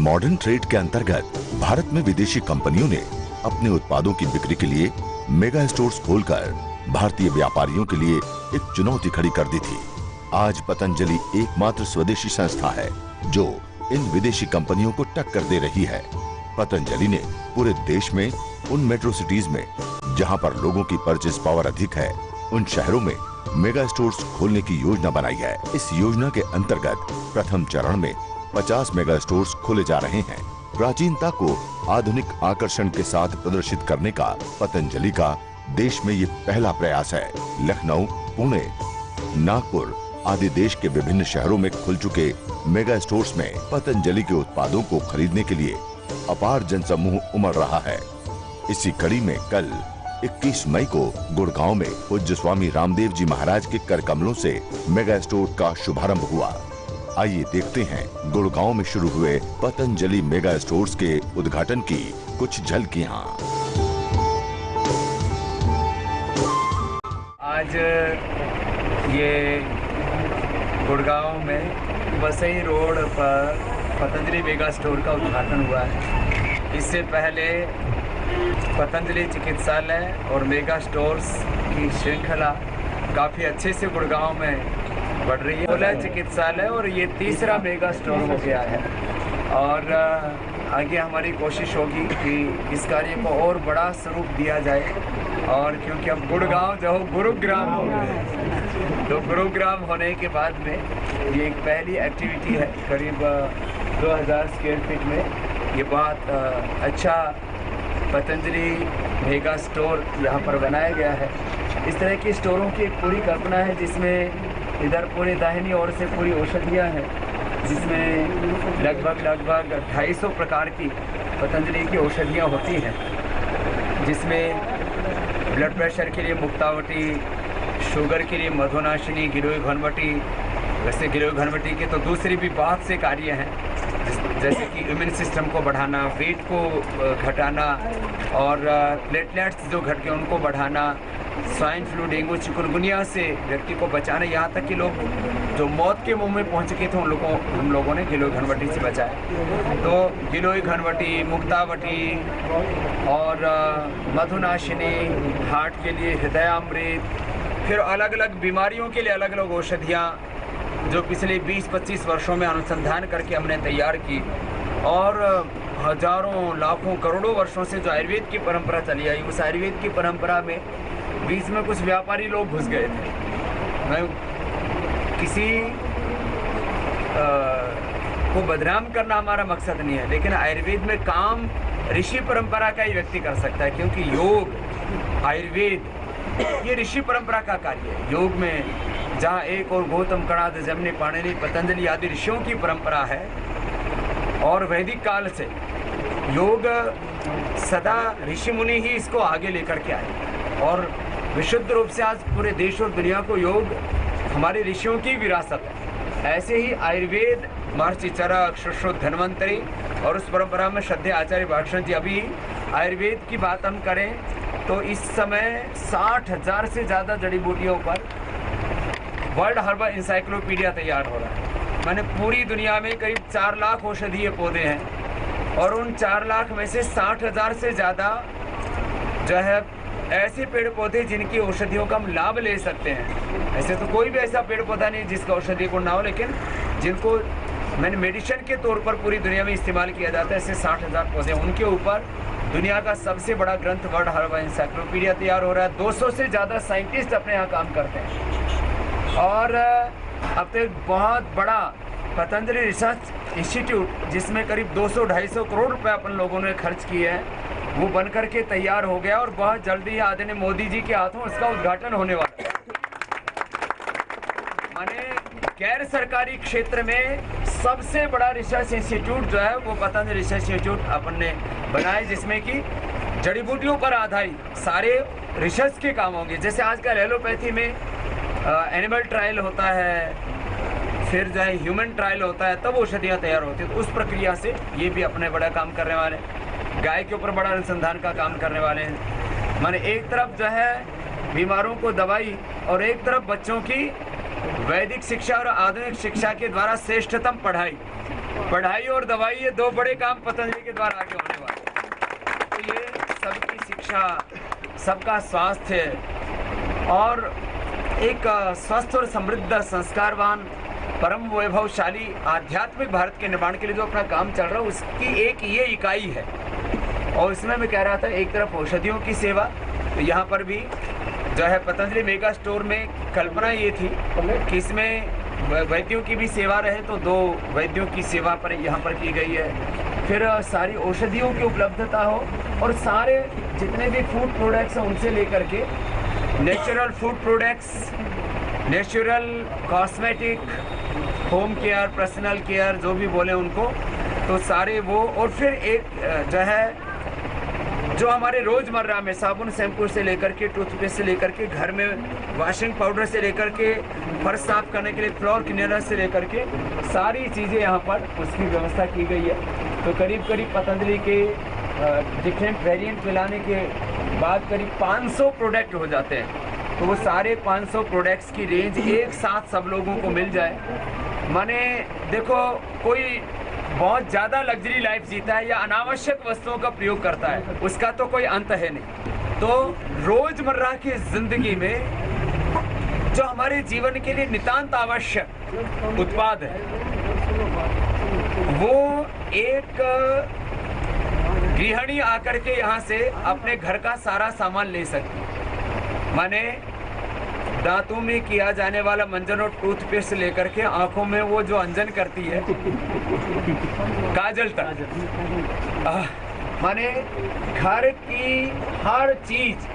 Modern trade के अंतर्गत भारत में विदेशी कंपनियों ने अपने उत्पादों की बिक्री के लिए मेगा स्टोर्स खोलकर भारतीय व्यापारियों के लिए एक चुनौती खड़ी कर दी थी। आज पतंजलि एकमात्र स्वदेशी संस्था है जो इन विदेशी कंपनियों को टक्कर दे रही है। पतंजलि ने पूरे देश में उन मेट्रो सिटीज में जहां पर लोगों की परचेज पावर अधिक है, उन शहरों में मेगा स्टोर्स खोलने की योजना बनाई है। इस योजना के अंतर्गत प्रथम चरण में 50 मेगा स्टोर्स खोले जा रहे हैं। प्राचीनता को आधुनिक आकर्षण के साथ प्रदर्शित करने का पतंजलि का देश में ये पहला प्रयास है। लखनऊ, पुणे, नागपुर आदि देश के विभिन्न शहरों में खुल चुके मेगा स्टोर्स में पतंजलि के उत्पादों को खरीदने के लिए अपार जनसमूह उमड़ रहा है। इसी कड़ी में कल 21 मई को गुड़गांव में पूज्य स्वामी रामदेव जी महाराज के कर कमलों से मेगा स्टोर का शुभारंभ हुआ। आइए देखते हैं गुड़गांव में शुरू हुए पतंजलि मेगा स्टोर्स के उद्घाटन की कुछ झलकियां। आज ये गुड़गांव में बसई रोड पर पतंजलि मेगा स्टोर का उद्घाटन हुआ है। इससे पहले पतंजलि चिकित्सालय और मेगा स्टोर्स की श्रृंखला काफ़ी अच्छे से गुड़गांव में बढ़ रही है। बोला चिकित्सालय और ये तीसरा मेगा स्टोर हो गया है और आगे हमारी कोशिश होगी कि इस कार्य को और बड़ा स्वरूप दिया जाए। और क्योंकि अब गुड़गांव जो गुरुग्राम हो गया, तो गुरुग्राम होने के बाद में ये एक पहली एक्टिविटी है। करीब 2000 स्क्वायर फीट में ये बहुत अच्छा पतंजलि मेगा स्टोर यहाँ पर बनाया गया है। इस तरह की स्टोरों की एक पूरी कल्पना है जिसमें इधर पूरी दाहिनी ओर से पूरी औषधियाँ हैं, जिसमें लगभग 250 प्रकार की पतंजलि की औषधियाँ होती हैं, जिसमें ब्लड प्रेशर के लिए मुक्तावटी, शुगर के लिए मधुनाशिनी, गिलोय घनवटी। वैसे गिलोय घनवटी के तो दूसरी भी बहुत से कार्य हैं, जैसे कि इम्यून सिस्टम को बढ़ाना, वेट को घटाना और प्लेटलेट्स जो घट के उनको बढ़ाना, स्वाइन फ्लू, डेंगू, चिकुनगुनिया से व्यक्ति को बचाना। यहाँ तक कि लोग जो मौत के मुंह में पहुँच चुके थे उन हम लोगों ने गिलोय घनवटी से बचाया। तो गिलोय घनवटी, मुक्तावटी और मधुनाशिनी, हार्ट के लिए हृदयामृत, फिर अलग अलग बीमारियों के लिए अलग अलग औषधियाँ जो पिछले 20-25 वर्षों में अनुसंधान करके हमने तैयार की। और हजारों, लाखों, करोड़ों वर्षों से जो आयुर्वेद की परंपरा चली आई, उस आयुर्वेद की परंपरा में बीच में कुछ व्यापारी लोग घुस गए थे। मैं किसी को बदनाम करना हमारा मकसद नहीं है, लेकिन आयुर्वेद में काम ऋषि परंपरा का ही व्यक्ति कर सकता है, क्योंकि योग, आयुर्वेद ये ऋषि परंपरा का कार्य है। योग में जहाँ एक और गौतम, कणाद, जमनी, पाणिनि, पतंजलि आदि ऋषियों की परंपरा है और वैदिक काल से योग सदा ऋषि मुनि ही इसको आगे लेकर के आए और विशुद्ध रूप से आज पूरे देश और दुनिया को योग हमारे ऋषियों की विरासत है। ऐसे ही आयुर्वेद, महर्षि चरक, सुश्रुत, धन्वंतरी और उस परंपरा में श्रद्धेय आचार्य भाषण जी। अभी आयुर्वेद की बात हम करें तो इस समय 60,000 से ज़्यादा जड़ी बूटियों पर वर्ल्ड हर्बल इंसाइक्लोपीडिया तैयार हो रहा है। मैंने पूरी दुनिया में करीब 4 लाख औषधीय पौधे हैं और उन 4 लाख में से 60,000 से ज़्यादा जो है ऐसे पेड़ पौधे जिनकी औषधियों का हम लाभ ले सकते हैं। ऐसे तो कोई भी ऐसा पेड़ पौधा नहीं जिसका औषधि गुण ना हो, लेकिन जिनको मैंने मेडिसिन के तौर पर पूरी दुनिया में इस्तेमाल किया जाता है, ऐसे 60,000 पौधे। उनके ऊपर दुनिया का सबसे बड़ा ग्रंथ वर्ल्ड हर्बल इंसाइक्लोपीडिया तैयार हो रहा है। 200 से ज़्यादा साइंटिस्ट अपने यहाँ काम करते हैं और अब तो एक बहुत बड़ा पतंजलि रिसर्च इंस्टीट्यूट जिसमें करीब 200-250 करोड़ रुपए अपन लोगों ने खर्च किए हैं, वो बन करके तैयार हो गया और बहुत जल्दी ही आदरणीय मोदी जी के हाथों उसका उद्घाटन होने वाला है। माने गैर सरकारी क्षेत्र में सबसे बड़ा रिसर्च इंस्टीट्यूट जो है वो पतंजलि रिसर्च इंस्टीट्यूट अपन ने बनाया, जिसमें कि जड़ी बूटियों पर आधारित सारे रिसर्च के काम होंगे। जैसे आजकल एलोपैथी में एनिमल ट्रायल होता है, फिर जो है ह्यूमन ट्रायल होता है, तब औषधियाँ तैयार होती है। तो उस प्रक्रिया से ये भी अपने बड़ा काम करने वाले हैं। गाय के ऊपर बड़ा अनुसंधान का काम करने वाले हैं। माने एक तरफ जो है बीमारों को दवाई और एक तरफ बच्चों की वैदिक शिक्षा और आधुनिक शिक्षा के द्वारा श्रेष्ठतम पढ़ाई, पढ़ाई और दवाई, ये दो बड़े काम पतंजलि के द्वारा आगे होने वाले। तो ये सबकी शिक्षा, सबका स्वास्थ्य और एक स्वस्थ और समृद्ध, संस्कारवान, परम वैभवशाली आध्यात्मिक भारत के निर्माण के लिए जो अपना काम चल रहा है, उसकी एक ये इकाई है। और इसमें मैं कह रहा था, एक तरफ औषधियों की सेवा, तो यहाँ पर भी जो है पतंजलि मेगा स्टोर में कल्पना ये थी कि इसमें वैद्यों की भी सेवा रहे, तो 2 वैद्यों की सेवा पर यहाँ पर की गई है। फिर सारी औषधियों की उपलब्धता हो और सारे जितने भी फूड प्रोडक्ट्स हैं उनसे लेकर के natural food products, natural cosmetic, home care, personal care, जो भी बोले उनको, तो सारे वो। और फिर एक जो है जो हमारे रोज़मर्रा में साबुन, शैम्पू से लेकर के, टूथपेस्ट से लेकर के, घर में वॉशिंग पाउडर से लेकर के, फर्श साफ करने के लिए फ्लोर क्लीनर से लेकर के सारी चीज़ें यहाँ पर उसकी व्यवस्था की गई है। तो करीब करीब पतंजलि के डिफरेंट वेरिएंट मिलाने के बाद करीब 500 प्रोडक्ट हो जाते हैं। तो वो सारे 500 प्रोडक्ट्स की रेंज एक साथ सब लोगों को मिल जाए। माने देखो, कोई बहुत ज़्यादा लग्जरी लाइफ जीता है या अनावश्यक वस्तुओं का प्रयोग करता है, उसका तो कोई अंत है नहीं। तो रोज़मर्रा की ज़िंदगी में जो हमारे जीवन के लिए नितांत आवश्यक उत्पाद है, वो एक गृहिणी आकर के यहाँ से अपने घर का सारा सामान ले सकती है। माने दांतों में किया जाने वाला मंजन और टूथपेस्ट से लेकर के आंखों में वो जो अंजन करती है, काजल तक, माने घर की हर चीज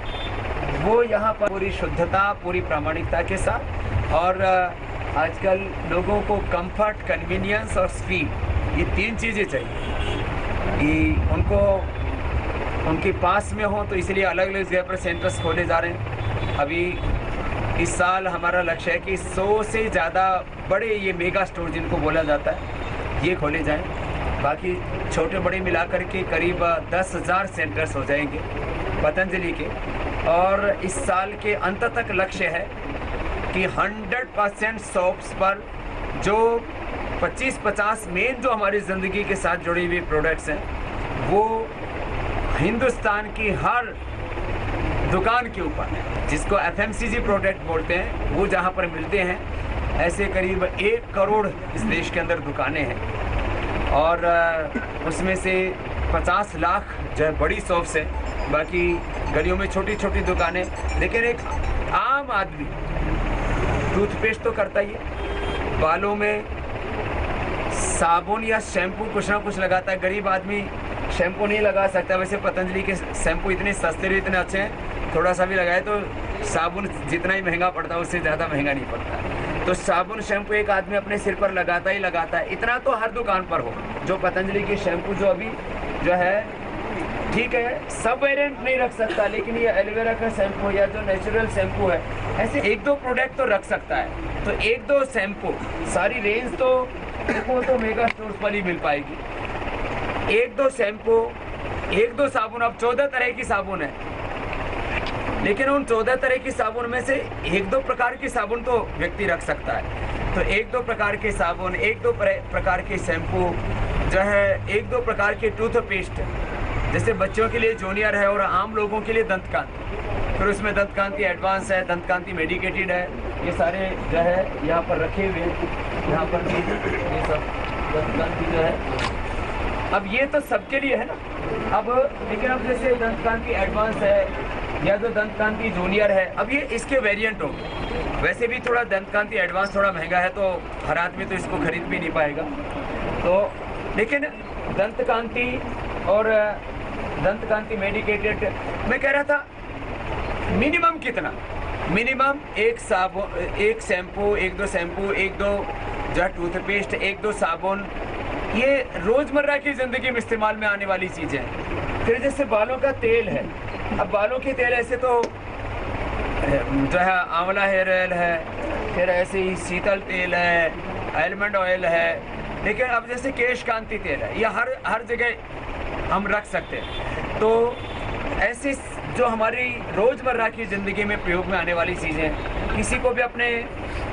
वो यहाँ पर पूरी शुद्धता, पूरी प्रामाणिकता के साथ। और आजकल लोगों को कंफर्ट, कन्वीनियंस और स्पीड, ये 3 चीज़ें चाहिए कि उनको उनके पास में हो। तो इसलिए अलग अलग जगह पर सेंटर्स खोले जा रहे हैं। अभी इस साल हमारा लक्ष्य है कि 100 से ज़्यादा बड़े ये मेगा स्टोर जिनको बोला जाता है, ये खोले जाएं। बाकी छोटे बड़े मिलाकर के करीब 10,000 सेंटर्स हो जाएंगे पतंजलि के। और इस साल के अंत तक लक्ष्य है कि 100% शॉप्स पर जो 25-50 मेन जो हमारी ज़िंदगी के साथ जुड़ी हुई प्रोडक्ट्स हैं, वो हिंदुस्तान की हर दुकान के ऊपर, जिसको FMCG प्रोडक्ट बोलते हैं, वो जहाँ पर मिलते हैं, ऐसे करीब 1 करोड़ इस देश के अंदर दुकानें हैं। और उसमें से 50 लाख जो है बड़ी शॉप्स है, बाकी गलियों में छोटी छोटी दुकानें। लेकिन एक आम आदमी टूथपेस्ट तो करता ही है, बालों में साबुन या शैम्पू कुछ ना कुछ लगाता है। गरीब आदमी शैम्पू नहीं लगा सकता। वैसे पतंजलि के शैम्पू इतने सस्ते और इतने अच्छे हैं, थोड़ा सा भी लगाए तो साबुन जितना ही महंगा पड़ता है उससे ज़्यादा महंगा नहीं पड़ता। तो साबुन शैम्पू एक आदमी अपने सिर पर लगाता ही लगाता है। इतना तो हर दुकान पर हो। जो पतंजलि के शैम्पू जो अभी जो है, ठीक है, सब वेरिएंट नहीं रख सकता, लेकिन ये एलोवेरा का शैम्पू या जो नेचुरल शैम्पू है, ऐसे 1-2 प्रोडक्ट तो रख सकता है। तो 1-2 शैम्पू, सारी रेंज तो वो तो मेगा स्टोर्स पर ही मिल पाएगी। 1-2 शैम्पू, 1-2 साबुन, अब 14 तरह की साबुन है, लेकिन उन 14 तरह की साबुन में से 1-2 प्रकार की साबुन तो व्यक्ति रख सकता है। तो 1-2 प्रकार के साबुन, 1-2 प्रकार के शैम्पू जो है, 1-2 प्रकार के टूथपेस्ट, जैसे बच्चों के लिए जूनियर है और आम लोगों के लिए दंतकांति। फिर उसमें दंतकांति एडवांस है, दंतकांति मेडिकेटेड है, ये सारे जो है यहाँ पर रखे हुए हैं। यहाँ पर भी ये सब दंतकांति जो है, अब ये तो सबके लिए है ना। अब लेकिन अब जैसे दंतकांति एडवांस है या जो दंतकांति जूनियर है, अब ये इसके वेरिएंट होंगे। वैसे भी थोड़ा दंतकांति एडवांस थोड़ा महंगा है, तो हर आदमी तो इसको खरीद भी नहीं पाएगा। तो लेकिन दंतकांति और दंतकांति मेडिकेटेड, मैं कह रहा था मिनिमम कितना, मिनिमम 1 साबुन, 1 शैम्पू, 1-2 शैम्पू, 1-2 जो टूथपेस्ट, 1-2 साबुन, ये रोज़मर्रा की ज़िंदगी में इस्तेमाल में आने वाली चीज़ें हैं। फिर जैसे बालों का तेल है, अब बालों के तेल ऐसे तो जो है आंवला हेयर ऑयल है, फिर ऐसे ही शीतल तेल है, आलमंड ऑयल है, लेकिन अब जैसे केश कांति तेल है, ये हर जगह हम रख सकते हैं। तो ऐसी जो हमारी रोज़मर्रा की ज़िंदगी में प्रयोग में आने वाली चीज़ें, किसी को भी अपने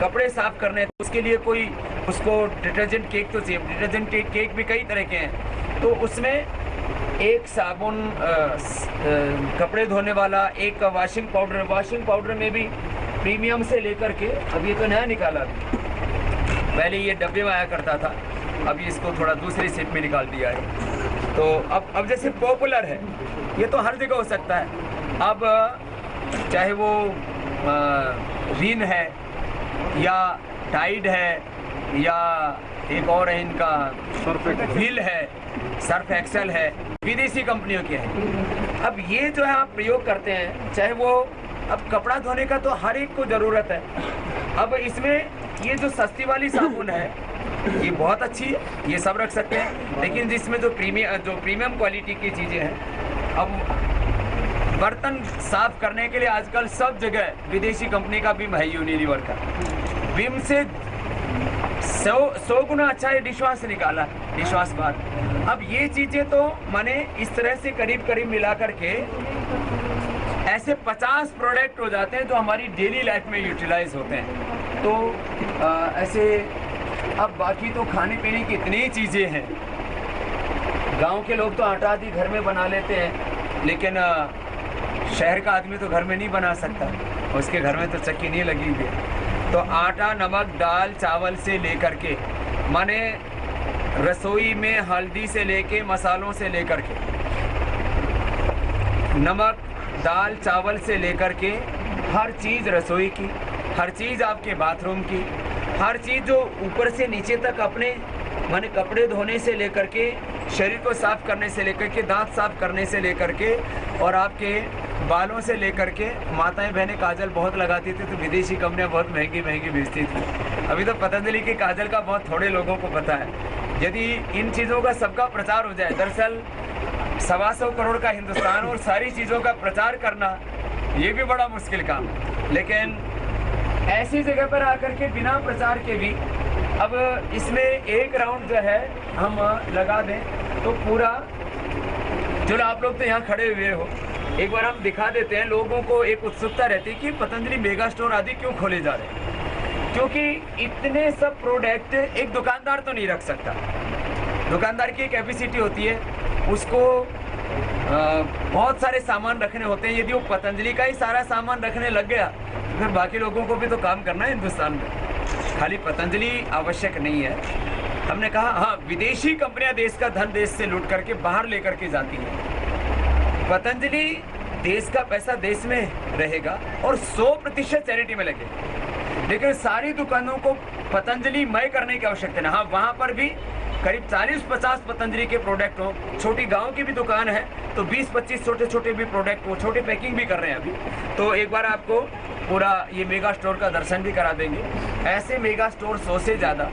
कपड़े साफ़ करने तो उसके लिए कोई उसको डिटर्जेंट केक तो चाहिए। डिटर्जेंट केक भी कई तरह के हैं, तो उसमें एक साबुन, कपड़े धोने वाला, एक वॉशिंग पाउडर में भी प्रीमियम से लेकर के, अब ये तो नया निकाला, पहले ये डब्बे में आया करता था, अभी इसको थोड़ा दूसरी शेप में निकाल दिया है। तो अब जैसे पॉपुलर है, ये तो हर जगह हो सकता है। अब चाहे वो रिन है या टाइड है या एक और है इनका व्हील है, सर्फ एक्सेल है, विदेशी कंपनियों के हैं। अब ये जो है आप प्रयोग करते हैं, चाहे वो, अब कपड़ा धोने का तो हर एक को ज़रूरत है। अब इसमें ये जो सस्ती वाली साबुन है ये बहुत अच्छी है, ये सब रख सकते हैं, लेकिन जिसमें जो प्रीमियम क्वालिटी की चीज़ें हैं, अब बर्तन साफ करने के लिए आजकल सब जगह विदेशी कंपनी का विम है, यूनिलीवर का। विम से 100 गुना अच्छा है डिशवॉश निकाला, डिशवॉश बार। अब ये चीज़ें तो मैंने इस तरह से करीब मिला करके ऐसे 50 प्रोडक्ट हो जाते हैं जो हमारी डेली लाइफ में यूटिलाइज होते हैं। तो ऐसे अब बाकी तो खाने पीने की इतनी चीज़ें हैं। गांव के लोग तो आटा आदि घर में बना लेते हैं, लेकिन शहर का आदमी तो घर में नहीं बना सकता, उसके घर में तो चक्की नहीं लगी हुई है। तो आटा, नमक, दाल, चावल से लेकर के, माने रसोई में हल्दी से लेके मसालों से लेकर के, नमक, दाल, चावल से लेकर के हर चीज़ रसोई की, हर चीज़ आपके बाथरूम की, हर चीज़ जो ऊपर से नीचे तक अपने माने कपड़े धोने से लेकर के, शरीर को साफ करने से लेकर के, दांत साफ करने से लेकर के, और आपके बालों से लेकर के, माताएं बहनें काजल बहुत लगाती थी तो विदेशी कंपनियां बहुत महंगी बेचती थी। अभी तो पतंजलि के काजल का बहुत थोड़े लोगों को पता है। यदि इन चीज़ों का सबका प्रचार हो जाए, दरअसल 125 करोड़ का हिंदुस्तान और सारी चीज़ों का प्रचार करना ये भी बड़ा मुश्किल काम, लेकिन ऐसी जगह पर आकर के बिना प्रचार के भी अब इसमें एक राउंड जो है हम लगा दें तो पूरा, चलो आप लोग तो यहाँ खड़े हुए हो, एक बार हम दिखा देते हैं। लोगों को एक उत्सुकता रहती है कि पतंजलि मेगा स्टोर आदि क्यों खोले जा रहे हैं, क्योंकि इतने सब प्रोडक्ट एक दुकानदार तो नहीं रख सकता। दुकानदार की एक कैपेसिटी होती है, उसको बहुत सारे सामान रखने होते हैं। यदि वो पतंजलि का ही सारा सामान रखने लग गया तो फिर बाकी लोगों को भी तो काम करना है हिंदुस्तान में, खाली पतंजलि आवश्यक नहीं है। हमने कहा हाँ, विदेशी कंपनियां देश का धन देश से लूट करके बाहर लेकर के जाती हैं। पतंजलि देश का पैसा देश में रहेगा और 100% चैरिटी में लगेगा, लेकिन सारी दुकानों को पतंजलि मय करने की आवश्यकता नहीं। हाँ, वहाँ पर भी करीब 40-50 पतंजलि के प्रोडक्ट हो। छोटी गांव की भी दुकान है तो 20-25 छोटे भी प्रोडक्ट हो, छोटे पैकिंग भी कर रहे हैं अभी। तो एक बार आपको पूरा ये मेगा स्टोर का दर्शन भी करा देंगे। ऐसे मेगा स्टोर 100 से ज़्यादा,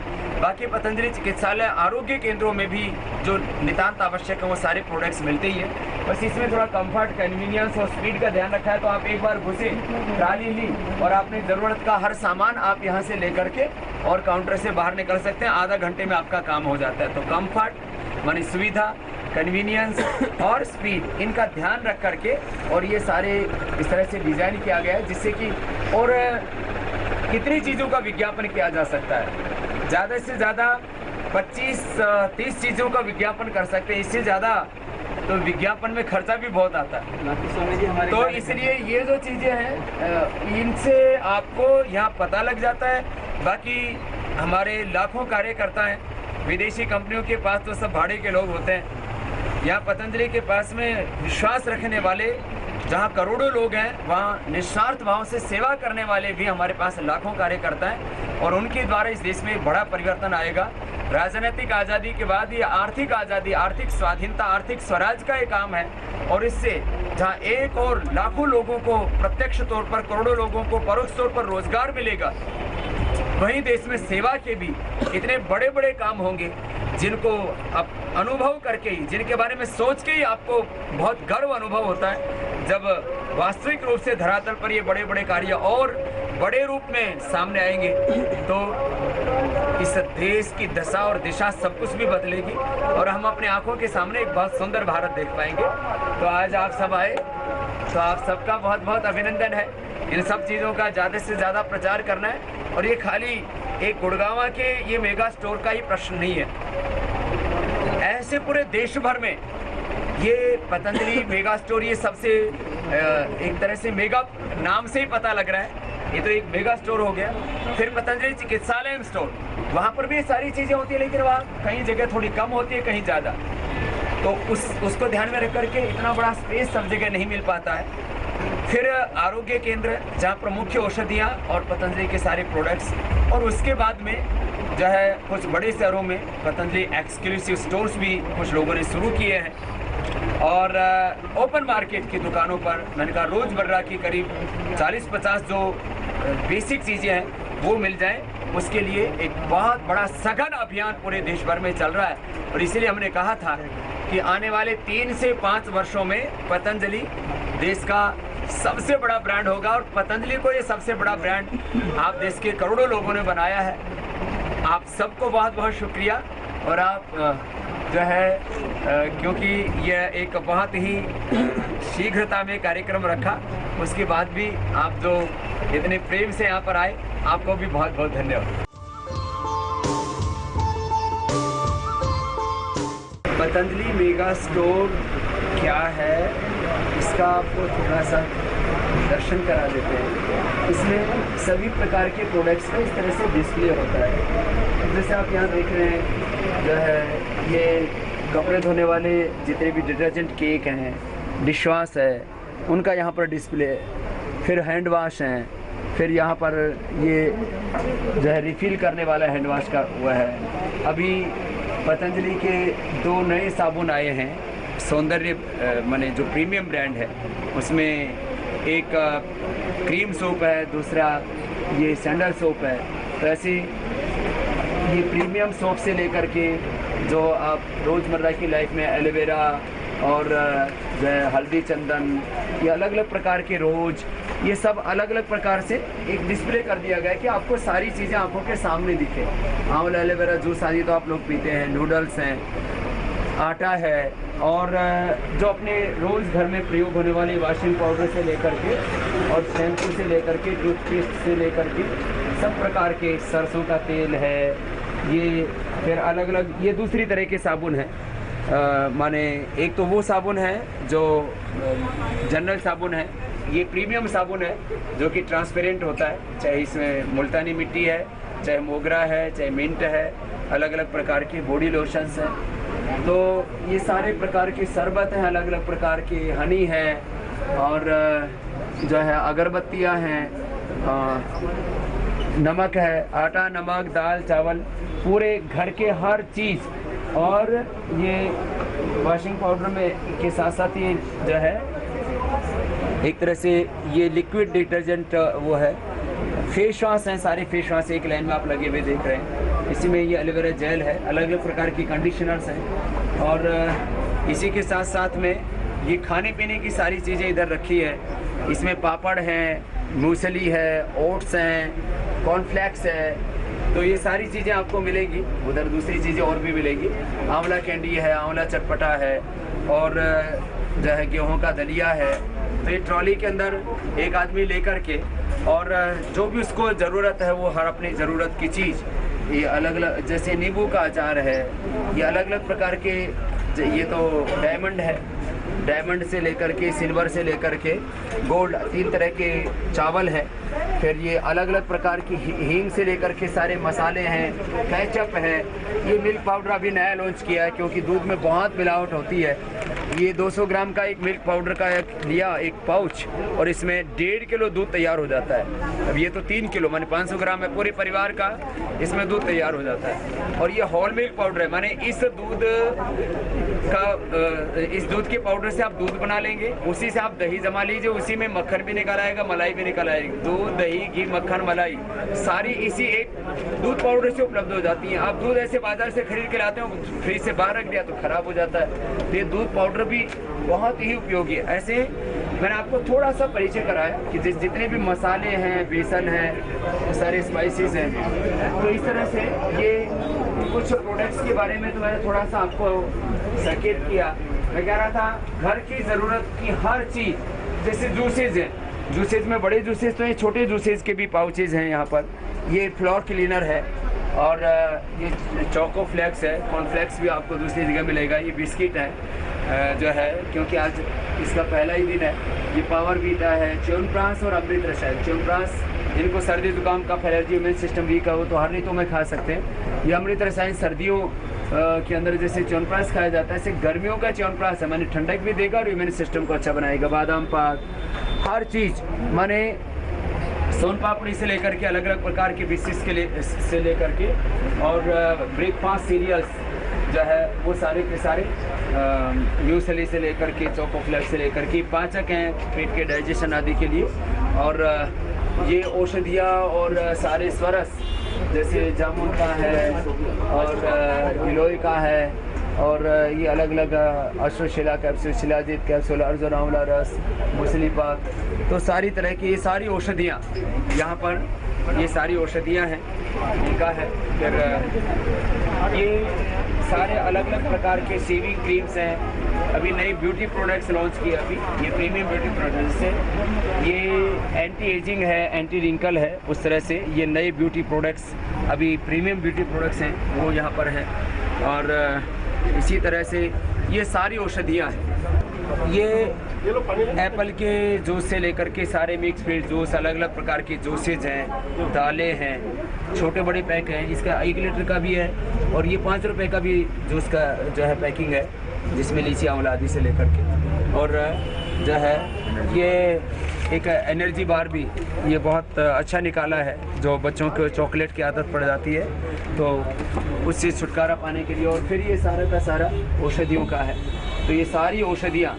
बाकी पतंजलि चिकित्सालय, आरोग्य केंद्रों में भी जो नितांत आवश्यक है वो सारे प्रोडक्ट्स मिलते ही है। बस इसमें थोड़ा कंफर्ट, कन्वीनियंस और स्पीड का ध्यान रखा है। तो आप एक बार घुसे, ट्राली ली और आपने ज़रूरत का हर सामान आप यहाँ से लेकर के और काउंटर से बाहर निकल सकते हैं। आधा घंटे में आपका काम हो जाता है। तो कंफर्ट मानी सुविधा, कन्वीनियंस और स्पीड, इनका ध्यान रख करके और ये सारे इस तरह से डिज़ाइन किया गया है जिससे कि, और कितनी चीज़ों का विज्ञापन किया जा सकता है। ज़्यादा से ज़्यादा 25-30 चीज़ों का विज्ञापन कर सकते हैं, इससे ज़्यादा तो विज्ञापन में खर्चा भी बहुत आता है। तो इसलिए ये जो चीज़ें हैं इनसे आपको यहाँ पता लग जाता है। बाकी हमारे लाखों कार्यकर्ता हैं, विदेशी कंपनियों के पास तो सब भाड़े के लोग होते हैं। यहाँ पतंजलि के पास में विश्वास रखने वाले जहाँ करोड़ों लोग हैं, वहाँ निस्वार्थ भाव से सेवा करने वाले भी हमारे पास लाखों कार्यकर्ता हैं और उनके द्वारा इस देश में बड़ा परिवर्तन आएगा। राजनीतिक आज़ादी के बाद ये आर्थिक आज़ादी, आर्थिक स्वाधीनता, आर्थिक स्वराज का एक काम है और इससे जहाँ एक और लाखों लोगों को प्रत्यक्ष तौर पर, करोड़ों लोगों को परोक्ष तौर पर रोजगार मिलेगा, वहीं देश में सेवा के भी इतने बड़े बड़े काम होंगे जिनको आप अनुभव करके ही, जिनके बारे में सोच के ही आपको बहुत गर्व अनुभव होता है जब वास्तविक रूप से धरातल पर ये बड़े बड़े कार्य और बड़े रूप में सामने आएंगे। तो इस देश की दशा और दिशा सब कुछ भी बदलेगी और हम अपने आंखों के सामने एक बहुत सुंदर भारत देख पाएंगे। तो आज आप सब आए तो आप सबका बहुत बहुत अभिनंदन है। इन सब चीज़ों का ज़्यादा से ज़्यादा प्रचार करना है और ये खाली एक गुड़गांव के ये मेगा स्टोर का ही प्रश्न नहीं है, ऐसे पूरे देश भर में ये पतंजलि मेगा स्टोर ये सबसे एक तरह से मेगा नाम से ही पता लग रहा है, ये तो एक मेगा स्टोर हो गया। फिर पतंजलि चिकित्सालय स्टोर, वहाँ पर भी सारी चीज़ें होती है, लेकिन वहाँ कहीं जगह थोड़ी कम होती है, कहीं ज़्यादा, तो उसको ध्यान में रख करके इतना बड़ा स्पेस सब जगह नहीं मिल पाता है। फिर आरोग्य केंद्र जहाँ प्रमुख औषधियाँ और पतंजलि के सारे प्रोडक्ट्स, और उसके बाद में जो है कुछ बड़े शहरों में पतंजलि एक्सक्लूसिव स्टोर्स भी कुछ लोगों ने शुरू किए हैं, और ओपन मार्केट की दुकानों पर मैंने कहा रोज़मर्रा की करीब 40-50 जो बेसिक चीज़ें हैं वो मिल जाएं, उसके लिए एक बहुत बड़ा सघन अभियान पूरे देश भर में चल रहा है। और इसीलिए हमने कहा था कि आने वाले 3 से 5 वर्षों में पतंजलि देश का सबसे बड़ा ब्रांड होगा, और पतंजलि को ये सबसे बड़ा ब्रांड आप देश के करोड़ों लोगों ने बनाया है। आप सबको बहुत बहुत शुक्रिया। और आप जो है क्योंकि यह एक बहुत ही शीघ्रता में कार्यक्रम रखा, उसके बाद भी आप जो इतने प्रेम से यहाँ पर आए, आपको भी बहुत बहुत धन्यवाद। पतंजलि मेगा स्टोर क्या है, इसका आपको थोड़ा सा दर्शन करा देते हैं। इसमें सभी प्रकार के प्रोडक्ट्स का इस तरह से डिस्प्ले होता है। जैसे आप यहाँ देख रहे हैं जो है ये कपड़े धोने वाले जितने भी डिटर्जेंट केक हैं, डिश वॉश है, उनका यहाँ पर डिस्प्ले है। फिर हैंड वॉश हैं, फिर यहाँ पर ये जो है रिफ़िल करने वाला हैंड वॉश का हुआ है। अभी पतंजलि के 2 नए साबुन आए हैं, सौंदर्य माने जो प्रीमियम ब्रांड है, उसमें एक क्रीम सोप है, दूसरा ये सैंडल सोप है। तो ऐसे ये प्रीमियम सोप से लेकर के जो आप रोज़मर्रा की लाइफ में एलोवेरा और जो है हल्दी चंदन, ये अलग अलग प्रकार के रोज, ये सब अलग अलग प्रकार से एक डिस्प्ले कर दिया गया है कि आपको सारी चीज़ें आंखों के सामने दिखे। आंवला एलोवेरा जूस आदि तो आप लोग पीते हैं, नूडल्स हैं, आटा है, और जो अपने रोज़ घर में प्रयोग होने वाली वॉशिंग पाउडर से लेकर के और शैम्पू से लेकर के टूथपेस्ट से लेकर के सब प्रकार के, सरसों का तेल है, ये फिर अलग अलग ये दूसरी तरह के साबुन हैं। माने एक तो वो साबुन है जो जनरल साबुन है, ये प्रीमियम साबुन है जो कि ट्रांसपेरेंट होता है, चाहे इसमें मुल्तानी मिट्टी है, चाहे मोगरा है, चाहे मिंट है, अलग अलग प्रकार के बॉडी लोशंस हैं। तो ये सारे प्रकार के शरबत हैं, अलग अलग प्रकार के हनी है, और जो है अगरबत्तियां हैं, नमक है, आटा, नमक, दाल, चावल, पूरे घर के हर चीज़। और ये वॉशिंग पाउडर में के साथ साथ ये जो है एक तरह से ये लिक्विड डिटर्जेंट वो है। फेस वॉश हैं, सारे फेस वॉश एक लाइन में आप लगे हुए देख रहे हैं। इसी में ये एलोवेरा जेल है, अलग अलग प्रकार की कंडीशनर्स हैं, और इसी के साथ साथ में ये खाने पीने की सारी चीज़ें इधर रखी है। इसमें पापड़ हैं, मूसली है, ओट्स हैं, कॉर्नफ्लेक्स है, तो ये सारी चीज़ें आपको मिलेंगी। उधर दूसरी चीज़ें और भी मिलेंगी, आंवला कैंडी है, आंवला चटपटा है, और जो है गेहूं का दलिया है। तो ये ट्रॉली के अंदर एक आदमी लेकर के, और जो भी उसको ज़रूरत है वो हर अपनी ज़रूरत की चीज़, ये अलग अलग, जैसे नींबू का अचार है, ये अलग अलग प्रकार के, ये तो डायमंड है, डायमंड से लेकर के सिल्वर से लेकर के गोल्ड, 3 तरह के चावल है। फिर ये अलग अलग प्रकार की हींग से लेकर के सारे मसाले हैं, केचप है। ये मिल्क पाउडर अभी नया लॉन्च किया है क्योंकि दूध में बहुत मिलावट होती है। ये 200 ग्राम का एक मिल्क पाउडर का लिया एक पाउच, और इसमें 1.5 किलो दूध तैयार हो जाता है। अब ये तो 3 किलो माने 500 ग्राम है, पूरे परिवार का इसमें दूध तैयार हो जाता है। और ये होल मिल्क पाउडर है, माने इस दूध के पाउडर से आप दूध बना लेंगे, उसी से आप दही जमा लीजिए, उसी में मक्खन भी निकल आएगा, मलाई भी निकल आएगी। दूध, दही, घी, मक्खन, मलाई सारी इसी एक दूध पाउडर से उपलब्ध हो जाती हैं। आप दूध ऐसे बाजार से खरीद के लाते हो, फ्रिज से बाहर रख दिया तो खराब हो जाता है। तो ये दूध पाउडर भी बहुत ही उपयोगी है। ऐसे मैंने आपको थोड़ा सा परिचय कराया कि जितने भी मसाले हैं, बेसन है, सारे स्पाइसेस हैं, तो इस तरह से ये कुछ प्रोडक्ट्स के बारे में तो मैंने थोड़ा सा आपको संकेत किया। मैं कह रहा था घर की ज़रूरत की हर चीज़, जैसे जूसेज हैं, जूसेज में बड़े जूसेज तो हैं, छोटे जूसेज के भी पाउचेज हैं यहाँ पर। ये फ्लोर क्लीनर है और ये चोको फ्लेक्स है, कॉर्नफ्लेक्स भी आपको दूसरी जगह मिलेगा। ये बिस्किट है जो है, क्योंकि आज इसका पहला ही दिन है। ये पावर बीटा है, च्यवनप्राश और अमृत रसायन। च्यवनप्राश जिनको सर्दी जुकाम का एलर्जी, इम्यून सिस्टम वीक हो तो हर ऋतु में खा सकते हैं। ये अमृत रसायन सर्दियों के अंदर जैसे च्यवनप्राश खाया जाता है, ऐसे गर्मियों का च्यवनप्राश है, माने ठंडक भी देगा और इम्यून सिस्टम को अच्छा बनाएगा। बादाम पाक, हर चीज़, माने सोन पापड़ी से लेकर के अलग अलग प्रकार के बिस्किट्स के लिए से लेकर के और ब्रेकफास्ट सीरियल्स जो है वो सारे के सारे म्यूसली से लेकर के चोको फ्लेक्स से लेकर के पाचक हैं पेट के डाइजेशन आदि के लिए। और ये औषधियाँ और सारे स्वरस जैसे जामुन का है और गिलोय का है और ये अलग अलग अश्वशिला कैप्सूल, शिलाजीत कैप्सूल, अर्जुन आंवला रस, मूसली पाक, तो सारी तरह की ये सारी औषधियाँ यहाँ पर, ये सारी औषधियाँ हैं इनका है। फिर ये सारे अलग अलग प्रकार के शेविंग क्रीम्स हैं। अभी नई ब्यूटी प्रोडक्ट्स लॉन्च किए अभी, ये प्रीमियम ब्यूटी प्रोडक्ट्स से, ये एंटी एजिंग है, एंटी रिंकल है, उस तरह से ये नए ब्यूटी प्रोडक्ट्स अभी प्रीमियम ब्यूटी प्रोडक्ट्स हैं वो यहाँ पर हैं। और इसी तरह से ये सारी औषधियाँ हैं। ये एप्पल के जूस से लेकर के सारे मिक्स फ्रूट जूस, अलग अलग प्रकार के जूसेज हैं, दालें हैं, छोटे बड़े पैक हैं। इसका 1 लीटर का भी है और ये 5 रुपए का भी जूस का जो है पैकिंग है, जिसमें लीची आंवला आदि से लेकर के। और जो है ये एक एनर्जी बार भी ये बहुत अच्छा निकाला है, जो बच्चों को चॉकलेट की आदत पड़ जाती है तो उससे छुटकारा पाने के लिए। और फिर ये सारा का सारा औषधियों का है। तो ये सारी औषधियाँ,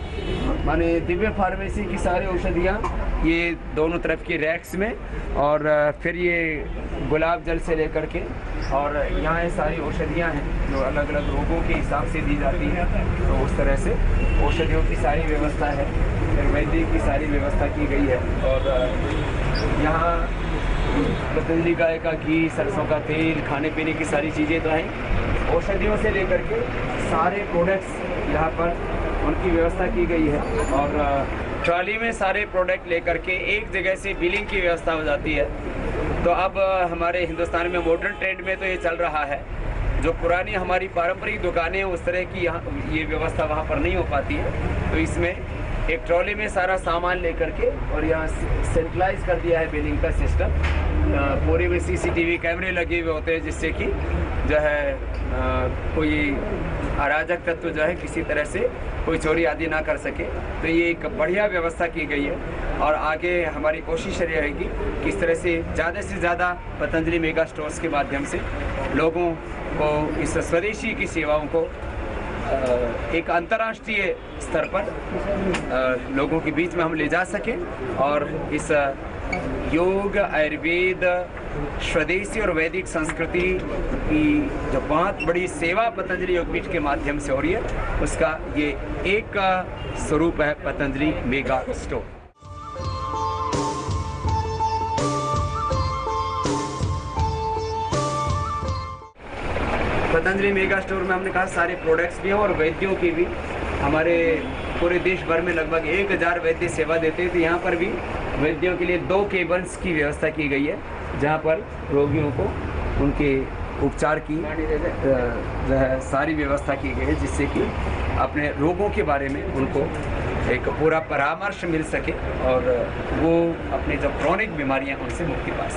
माने दिव्य फार्मेसी की सारी औषधियाँ ये दोनों तरफ की रैक्स में, और फिर ये गुलाब जल से लेकर के, और यहाँ ये सारी औषधियाँ हैं जो अलग अलग रोगों के हिसाब से दी जाती हैं। तो उस तरह से औषधियों की सारी व्यवस्था है, फिर वैद्य की सारी व्यवस्था की गई है। और यहाँ पतंजलि गाय का घी, सरसों का तेल, खाने पीने की सारी चीज़ें तो हैं। औषधियों से लेकर के सारे प्रोडक्ट्स यहाँ पर उनकी व्यवस्था की गई है। और ट्रॉली में सारे प्रोडक्ट लेकर के एक जगह से बिलिंग की व्यवस्था हो जाती है। तो अब हमारे हिंदुस्तान में मॉडर्न ट्रेंड में तो ये चल रहा है, जो पुरानी हमारी पारंपरिक दुकानें उस तरह की यहाँ ये व्यवस्था वहाँ पर नहीं हो पाती है। तो इसमें एक ट्रॉली में सारा सामान लेकर के और यहाँ सेंट्रलाइज कर दिया है बिलिंग का सिस्टम। पूरे में CCTV कैमरे लगे हुए होते हैं, जिससे कि जो है कोई अराजक तत्व जो है किसी तरह से कोई चोरी आदि ना कर सके। तो ये एक बढ़िया व्यवस्था की गई है। और आगे हमारी कोशिश रहेगी कि इस तरह से ज़्यादा पतंजलि मेगा स्टोर्स के माध्यम से लोगों को इस स्वदेशी की सेवाओं को एक अंतर्राष्ट्रीय स्तर पर लोगों के बीच में हम ले जा सकें। और इस योग, आयुर्वेद, स्वदेशी और वैदिक संस्कृति की जो बहुत बड़ी सेवा पतंजलि योगपीठ के माध्यम से हो रही है, उसका ये एक स्वरूप है Patanjali mega store. Patanjali mega store में हमने कहा सारे प्रोडक्ट्स भी हैं और वैद्यों की भी। हमारे पूरे देश भर में लगभग 1000 वैद्य सेवा देते हैं। तो यहाँ पर भी वैद्यों के लिए 2 केबिन्स की व्यवस्था की गई है, जहाँ पर रोगियों को उनके उपचार की जो है सारी व्यवस्था की गई है, जिससे कि अपने रोगों के बारे में उनको एक पूरा परामर्श मिल सके और वो अपनी जो क्रॉनिक बीमारियाँ उनसे मुक्ति पा सकें।